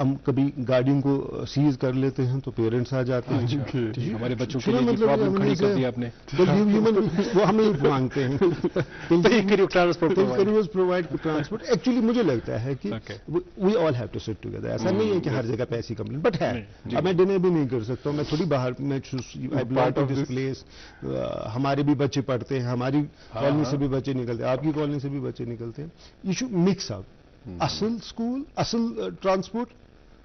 ہم کبھی گاڑیوں کو سیز کر لیتے ہیں تو پیرنٹس آ جاتے ہیں. ہمارے بچوں کے لیے پرابلم کھڑی کر دی آپ نے. وہ ہمیں مانگتے ہیں پرووائڈ ٹرانسپورٹ. ایکچولی مجھے لگتا ہے کہ we all have to sit together. ایسا نہیں ہے کہ ہر جگہ پہ ایسی کمپلین بٹ ہے. اب میں ڈنر بھی نہیں کر سکتا ہوں, میں تھوڑی باہر, میں بلانگ ٹو دس پلیس. ہمارے بھی بچے پڑھتے ہیں, ہماری کالونی سے بھی بچے نکلتے ہیں, آپ کی کالونی سے بھی بچے نکلتے ہیں. یو شوڈ مکس اپ اصل اسکول, اصل ٹرانسپورٹ,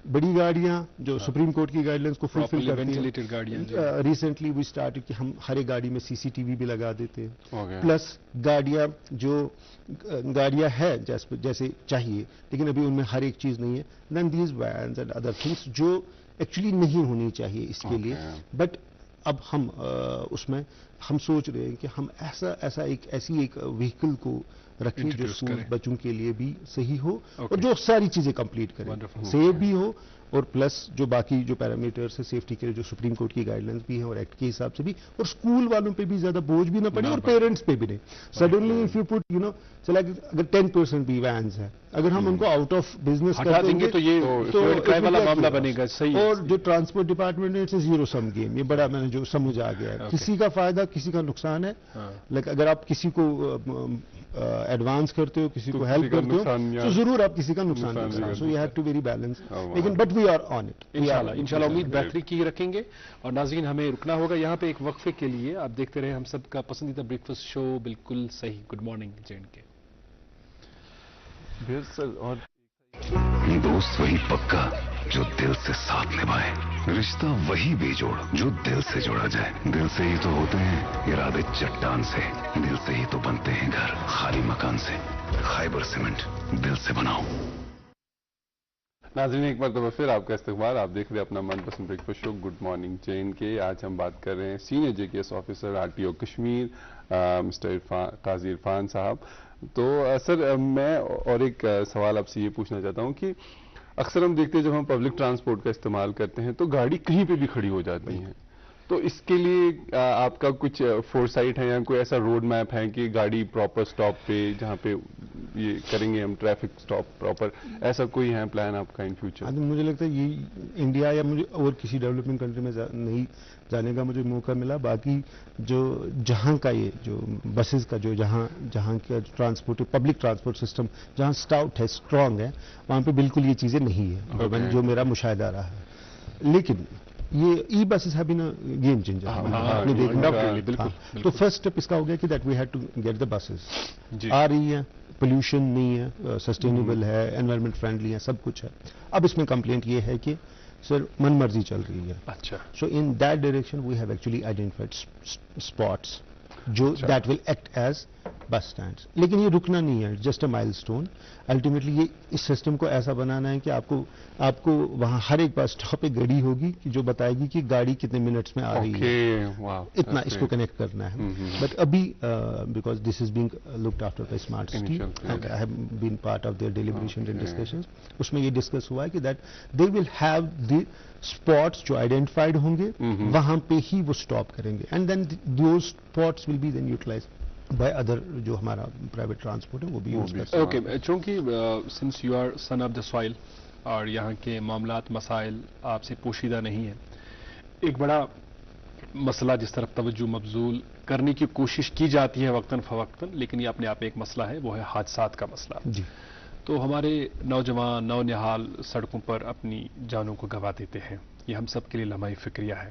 بڑی گاڑیاں جو سپریم کورٹ کی گائیڈ لائنس کو فلفل کرتی ہیں. ریسنٹلی وی اسٹارٹ کہ ہم ہر ایک گاڑی میں CCTV بھی لگا دیتے ہیں. پلس گاڑیاں جو گاڑیاں ہے جیسے چاہیے لیکن ابھی ان میں hر ایک چیز نہیں ہے. Then these vans and other things جو ایکچولی نہیں ہونی چاہیے اس کے لیے. بٹ اب ہم اس میں ہم سوچ رہے ہیں کہ ہم ایسی ایک وہیکل کو رکھیں جو اسکول بچوں کے لیے بھی صحیح ہو اور جو ساری چیزیں کمپلیٹ کریں, سیف بھی ہو اور پلس جو باقی جو پیرامیٹرس ہے سیفٹی کے لیے جو سپریم کورٹ کی گائیڈ لائنس بھی ہیں اور ایکٹ کے حساب سے بھی, اور اسکول والوں پہ بھی زیادہ بوجھ بھی نہ پڑے اور پیرنٹس پہ بھی نہیں. سڈنلی اف یو پٹ اگر 10% بھی وینز ہے, اگر ہم ان کو آؤٹ آف بزنس کر دیں گے تو یہ والا معاملہ بنے گا. صحیح. اور جو ٹرانسپورٹ ڈپارٹمنٹ ہے زیرو سم گیم, یہ بڑا میں نے جو سمجھ آ گیا ہے. کسی کا فائدہ کسی کا نقصان ہے. لائک اگر آپ کسی کو ایڈوانس کرتے ہو, کسی کو ہیلپ کرتے ہو تو ضرور آپ کسی کا نقصان کرتے ہو. So you have to very balance. لیکن but we are on it انشاءاللہ امید بہتری کی رکھیں گے. اور ناظرین ہمیں رکنا ہوگا یہاں پہ ایک وقفے کے لیے. آپ دیکھتے رہے ہم سب کا پسندیدہ بریک فاسٹ شو بالکل صحیح. Good morning JNK. اور دوست وہی پکا جو دل سے ساتھ نبھائے, رشتہ وہی بے جوڑ جو دل سے جوڑا جائے. دل سے ہی تو ہوتے ہیں ارادے چٹان سے, دل سے ہی تو بنتے ہیں گھر خالی مکان سے. خیبر سیمنٹ, دل سے بناؤ. ناظرین ایک مرتبہ پھر آپ کا استقبال. آپ دیکھ رہے ہیں اپنا من پسند breakfast show good morning JNK. آج ہم بات کر رہے ہیں senior JKS officer RTO Kashmir mister Qazi Irfan صاحب. تو سر میں اور ایک سوال آپ سے یہ پوچھنا چاہتا ہوں کہ اکثر ہم دیکھتے ہیں جب ہم پبلک ٹرانسپورٹ کا استعمال کرتے ہیں تو گاڑی کہیں پہ بھی کھڑی ہو جاتی ہیں. تو اس کے لیے آپ کا کچھ فور سائٹ ہے یا کوئی ایسا روڈ میپ ہے کہ گاڑی پراپر سٹاپ پہ جہاں پہ یہ کریں گے ہم ٹریفک سٹاپ پراپر, ایسا کوئی ہے پلان آپ کا ان فیوچر؟ مجھے لگتا ہے یہ انڈیا یا مجھے اور کسی ڈیولپنگ کنٹری میں نہیں جانے کا مجھے موقع ملا. باقی جو جہاں کا یہ جو بسز کا جو جہاں کا ٹرانسپورٹ پبلک ٹرانسپورٹ سسٹم جہاں اسٹاؤٹ ہے اسٹرانگ ہے وہاں پہ بالکل یہ چیزیں نہیں ہیں جو میرا مشاہدہ رہا ہے. لیکن یہ ای بسز ہے بھی نا گیم چینجر. آپ نے دیکھا تو فرسٹ اسٹیپ اس کا ہو گیا کہ that we had to get the buses. آ رہی ہیں, پولوشن نہیں ہے, سسٹینیبل ہے, انوائرمنٹ فرینڈلی ہے, سب کچھ ہے. اب اس میں کمپلینٹ یہ ہے کہ سر من مرضی چل رہی ہے. اچھا. So in that direction we have actually identified spots جو that will act as bus stands. لیکن یہ رکنا نہیں ہے, جسٹ اے مائل اسٹون. الٹیمیٹلی یہ اس سسٹم کو ایسا بنانا ہے کہ آپ کو وہاں ہر ایک بس اسٹاپ پہ گھڑی ہوگی جو بتائے گی کہ گاڑی کتنے منٹس میں آ رہی ہے. اتنا اس کو کنیکٹ کرنا ہے. بٹ ابھی because this is being looked after by smart city and I have been part of their deliberation and discussions. اس میں یہ ڈسکس ہوا ہے کہ that they will have the spots جو آئیڈینٹیفائڈ ہوں گے وہاں پہ ہی وہ اسٹاپ کریں گے and then those spots will be then utilise by other جو ہمارا پرائیویٹ ٹرانسپورٹ ہے وہ بھی یوز کرتے ہیں. اوکے, چونکہ since you are son of the soil اور یہاں کے معاملات مسائل آپ سے پوشیدہ نہیں ہیں, ایک بڑا مسئلہ جس طرف توجہ مبذول کرنے کی کوشش کی جاتی ہے وقتاً فوقتاً, لیکن یہ اپنے آپ ایک مسئلہ ہے, وہ ہے حادثات کا مسئلہ. جی. تو ہمارے نوجوان نونہال سڑکوں پر اپنی جانوں کو گنوا دیتے ہیں, یہ ہم سب کے لیے لمحہ فکریہ ہے.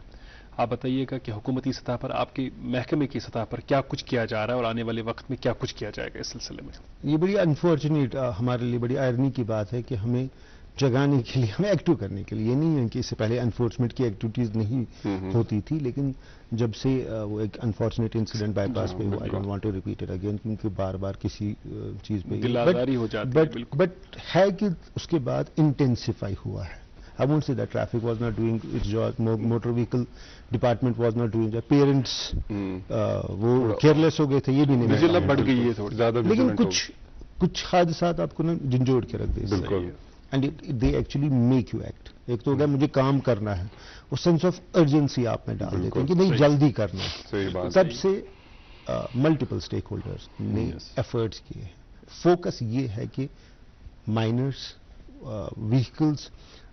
آپ بتائیے گا کہ حکومتی سطح پر آپ کے محکمے کی سطح پر کیا کچھ کیا جا رہا ہے اور آنے والے وقت میں کیا کچھ کیا جائے گا اس سلسلے میں؟ یہ بڑی انفارچونیٹ ہمارے لیے بڑی آئرنی کی بات ہے کہ ہمیں جگانے کے لیے, ہمیں ایکٹیو کرنے کے لیے, یہ نہیں ہے کہ اس سے پہلے انفورسمنٹ کی ایکٹیویٹیز نہیں ہوتی تھی, لیکن جب سے وہ ایک انفارچونیٹ انسیڈنٹ بائی پاس پہ ہوا, I don't want to repeat it again کیونکہ بار بار کسی چیز پہ دلآزاری ہو جاتی ہے. بٹ ہے کہ اس کے بعد انٹینسیفائی ہوا ہے. I won't say that traffic was not doing its job, motor vehicle department was not doing that, parents وہ کیئرلیس ہو گئے تھے, یہ بھی نہیں ویژیلنس بڑھ گئی ہے تھوڑی زیادہ, لیکن کچھ حادثات آپ کو نا جھنجھوڑ کے رکھ دے. بالکل. And they actually make you act. ایک تو ہوگا مجھے کام کرنا ہے, وہ سینس آف ارجنسی آپ میں ڈال دیتے ہیں کہ نہیں جلدی کرنا ہے. تب سے ملٹیپل اسٹیک ہولڈرز نے ایفرٹس کیے. فوکس یہ ہے کہ minors vehicles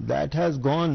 that has gone,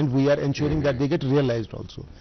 and we are ensuring that they get realized also,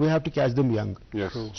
we have to catch them young.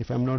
if I'm not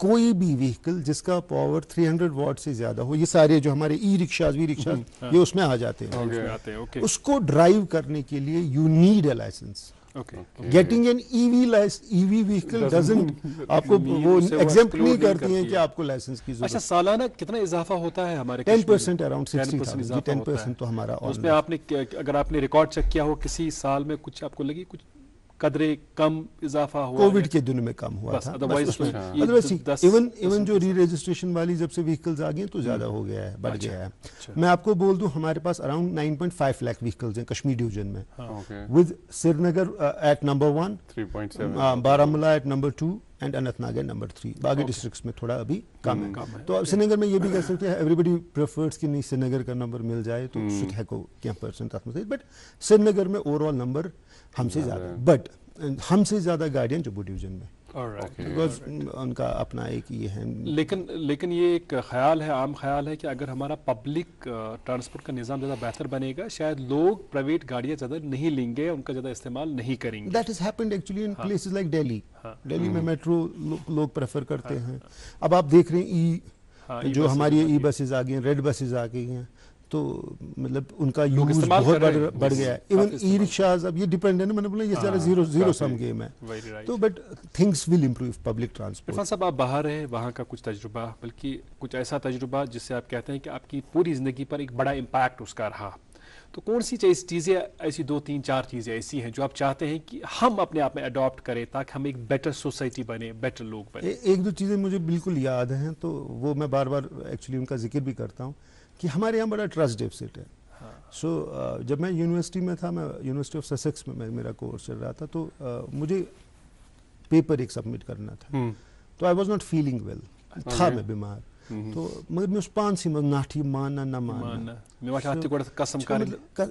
کوئی بھی وہیکل جس کا پاور 300 واٹ سے زیادہ ہو, یہ سارے جو ہمارے ای رکشاز وی رکشاز یہ اس میں آ جاتے ہیں, اس کو ڈرائیو کرنے کے لیے you need a licence. Getting an E V vehicle doesn't آپ کو وہ ایگزمپٹ نہیں کرتی ہیں کہ آپ کو لائسنس کی ضرورت. اچھا, سالانہ کتنا اضافہ ہوتا ہے ہمارے 10% اراؤنڈ 60,000. 10% تو ہمارا اس میں آپ نے اگر آپ نے ریکارڈ چیک کیا ہو کسی سال میں کچھ آپ کو لگی کچھ قدرے کم اضافہ ہوا؟ کووڈ کے دنوں میں کم ہوا تھا. ایون جو ری رجسٹریشن والی جب سے وہیکلز آ گئی تو زیادہ ہو گیا ہے, بڑھ گیا ہے. میں آپ کو بول دوں ہمارے پاس اراؤنڈ 9.5 لاکھ وہیکلز ہیں کشمیر ڈویژن میں, with Srinagar at number 1, 3.7, Baramulla at number 2 and Anantnag number 3. باقی ڈسٹرکٹس میں تھوڑا ابھی کم ہے. تو اب سری نگر میں یہ بھی کہہ سکتے ہیں ایوری بڈی پریفرز کہ نہیں سری نگر کا نمبر مل جائے تو سکھ ہے کو کیا پرسنٹ تک میں, بٹ سری نگر میں اوور آل نمبر ہم سے زیادہ, بٹ ہم سے زیادہ گاڑیاں جموں ڈویژن میں, بیکاز ان کا اپنا ایک یہ ہے. لیکن یہ ایک خیال ہے, عام خیال ہے کہ اگر ہمارا پبلک ٹرانسپورٹ کا نظام زیادہ بہتر بنے گا شاید لوگ پرائیویٹ گاڑیاں زیادہ نہیں لیں گے, ان کا زیادہ استعمال نہیں کریں گے. That is happened actually in places like Delhi. Delhi میں میٹرو لوگ پریفر کرتے ہیں. اب آپ دیکھ رہے ہیں جو ہماری ای بسز آ گئی ہیں, ریڈ بسز آ گئی ہیں, تو مطلب ان کا یوز بہت بڑھ گیا ہے. ایون ای رکشاز اب یہ ڈیپینڈ ہے نا, میں نے بولا یہ ذرا زیرو سم گیم ہے. تو but things will improve public transport. Irfan صاحب, آپ باہر ہیں, وہاں کا کچھ تجربہ, بلکہ کچھ ایسا تجربہ جس سے آپ کہتے ہیں کہ آپ کی پوری زندگی پر ایک بڑا امپیکٹ اس کا رہا, تو کون سی چیزیں ایسی 2-3-4 چیزیں ایسی ہیں جو آپ چاہتے ہیں کہ ہم اپنے آپ میں اڈاپٹ کریں تاکہ ہم ایک بیٹر سوسائٹی بنے, بیٹر لوگ بنے؟ 1-2 چیزیں مجھے بالکل یاد ہیں, تو وہ میں بار بار ایکچولی ان کا ذکر بھی کرتا ہوں کہ ہمارے یہاں بڑا ٹرسٹ ڈیفسٹ ہے. سو جب میں یونیورسٹی میں تھا, میں یونیورسٹی آف سسیکس میں میرا کورس چل رہا تھا, تو مجھے پیپر ایک سبمٹ کرنا تھا, تو I was not feeling well, تھا میں بیمار, تو مگر میں اس پانسی میں ناٹھی ماننا نہ ماننا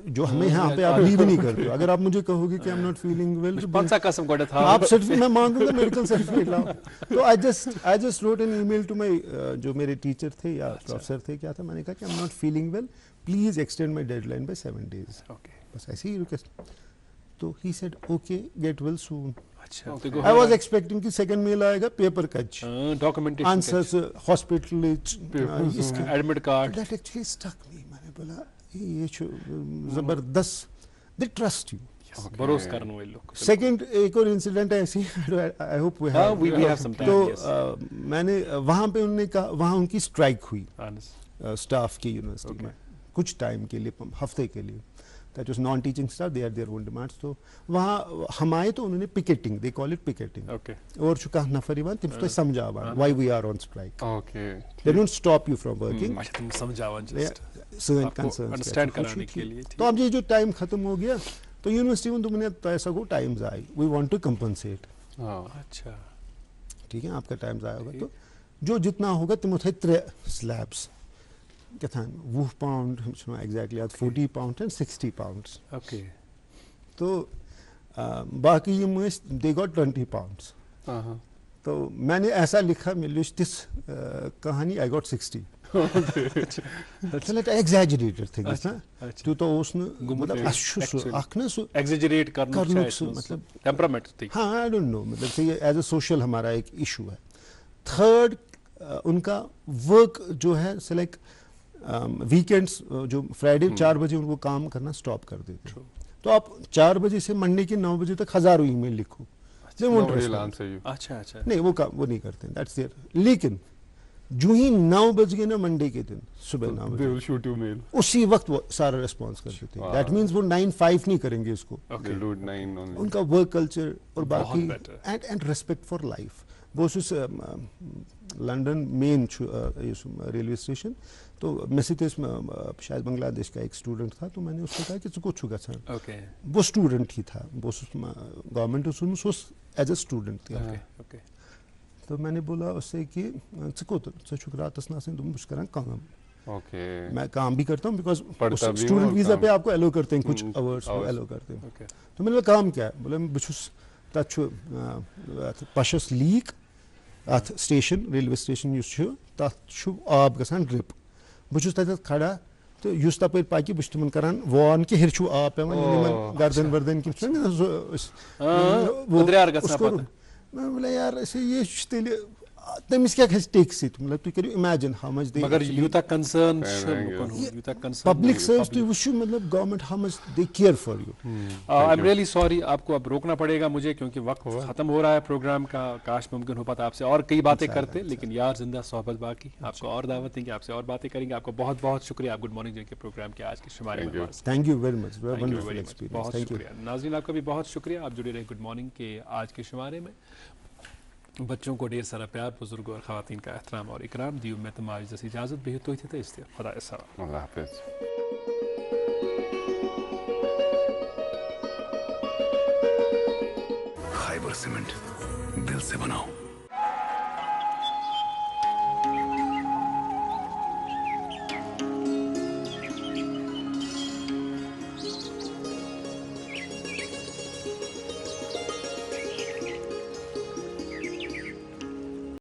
جو ہمیں یہاں پہ ابھی بھی نہیں کرتے. اگر آپ مجھے کہو گے کہ I am not feeling well, آپ سرٹیفکیٹ میں مانگوں گا, میڈیکل سرٹیفکیٹ لاؤ. تو I just wrote an email to my جو میرے ٹیچر تھے یا پروفیسر تھے, کیا تھا, میں نے کہا کہ I am not feeling well, please extend my deadline by 7 days. بس ایسے ہی ریکویسٹ. تو he said okay get well soon. I was expecting کہ سیکنڈ میل آئے گا پیپر کچ, answers hospital admit card. That actually struck me. میں نے بولا یہ زبردست, they trust you. بروس کرنے والے لوگ. سیکنڈ ایک اور انسیڈنٹ ہے ایسی, I hope we have. تو میں نے وہاں پہ انہوں نے کہا, وہاں ان کی اسٹرائک ہوئی اسٹاف کی یونیورسٹی میں کچھ ٹائم کے لیے, ہفتے کے لیے. That was non-teaching staff, they had their own demands. تو وہاں ہم آئے تو انہوں نے پکیٹنگ, they call it picketing. اور چکا نفر ایوان تم تو سمجھاوان why we are on strike. They don't stop you from working. تم سمجھاوان سن کنسرنز انڈرسٹینڈ کرانے کے لیے. تو اب یہ جو ٹائم ختم ہو گیا تو یونیورسٹی میں تم نے پیسہ کو times I, we want to compensate. اچھا ٹھیک ہے, آپ کا ٹائم ضائع ہوگا, تو جو جتنا ہوگا تم اتھے 3 سلیبس کیا تھا, 20 pound exactly 40 pound and 60 pounds. Okay. تو باقی یہ مجھ دے گاٹ 20 پاؤنڈس. تو میں نے ایسا لکھا میری تس کہانی آئی گاٹ 60. ایگزیجریٹڈ تھنگس نا, تو اس نے مطلب اخ نا سو ایگزیجریٹ کرنا مطلب ٹیمپرامنٹ تھی. ہاں آئی ڈونٹ نو, مطلب ایز اے سوشل ہمارا ایک ایشو ہے. تھرڈ ان کا ورک جو ہے لائک ویکینڈس, جو فرائیڈے 4 بجے ان کو کام کرنا اسٹاپ کر دیتے. تو آپ 4 بجے سے منڈے کے 9 بجے تک ہزاروں ای میل لکھو, نہیں وہ نہیں کرتے, دیٹس دیئر. لیکن جو ہی 9 بج گئے نا منڈے کے دن صبح 9 بجے, اسی وقت وہ سارا ریسپانس کر دیتے ہیں. دیٹ مینس وہ 9-5 نہیں کریں گے اس کو. ان کا ورک کلچر اور باقی اینڈ ریسپیکٹ فار لائف. وہ لنڈن مین ریلوے اسٹیشن, تو میں سے شاید بنگلہ دیش کا ایک اسٹوڈنٹ تھا, تو میں نے اس کو کہا کہ ژٕ کوٚت چھُکھ گژھان. وہ اسٹوڈنٹ ہی تھا, وہ government so as a student تھا. تو میں نے بولا اس سے کہ ژٕ کوٚت, ژٕ چھُکھ راتس نسان, بہٕ چھُس کران کٲم. میں کام بھی کرتا ہوں بیکاز اسٹوڈنٹ ویزا پہ آپ کو ایلو کرتے ہیں, کچھ اورس ایلو کرتے ہیں. تو میں نے بولا کام کیا ہے, بولا بہٕ چھُس تتھ چھُ پشس لیک, ات سٹیشن ریلوے سٹیشن یُس چھُ تتھ چھُ آب گژھان ڈرپ. بہٕ چھُس تتٮ۪تھ کھڑا, تو یُس تپٲرۍ پکہِ بہٕ چھُس تِمن کران وان کہ ہیٚرِ چھُ آب پیوان یِمن گردن وردن کِنۍ چھُ. میں بولا یار یہ چھُ تیٚلہِ تمس کیا کھسہِ ٹیک سۭتۍ مطلب تُہۍ کٔرِو اِمیجِن ہاو مچ دے مگر یوٗتاہ کنسرن پبلک سروس تُہۍ وٕچھِو مطلب government how much they care for you. I am really sorry آپ کو اب روکنا پڑے گا مجھے کیونکہ وقت ختم ہو رہا ہے پروگرام کا. کاش ممکن ہو پاتا آپ سے اور کئی باتیں کرتے لیکن یار زندہ صحبت باقی. آپ کو اور دعوت دیں گے, آپ سے اور باتیں کریں گے. آپ کو بہت بہت شکریہ آپ گڈ مارننگ ڈے کے پروگرام کے آج کے شمارے میں. تھینک یو ویری مچ, بہت شکریہ. ناظرین آپ کا بھی بہت شکریہ, آپ جڑے رہے گڈ مارننگ کے آج کے شمارے میں. بچوں کو ڈھیر سارا پیار, بزرگوں اور خواتین کا احترام اور اکرام. دیو میں تمہاری جیسی اجازت بھی تو تھے اس خدا السلام. اللہ حافظ. خیبر سیمنٹ دل سے بناؤ.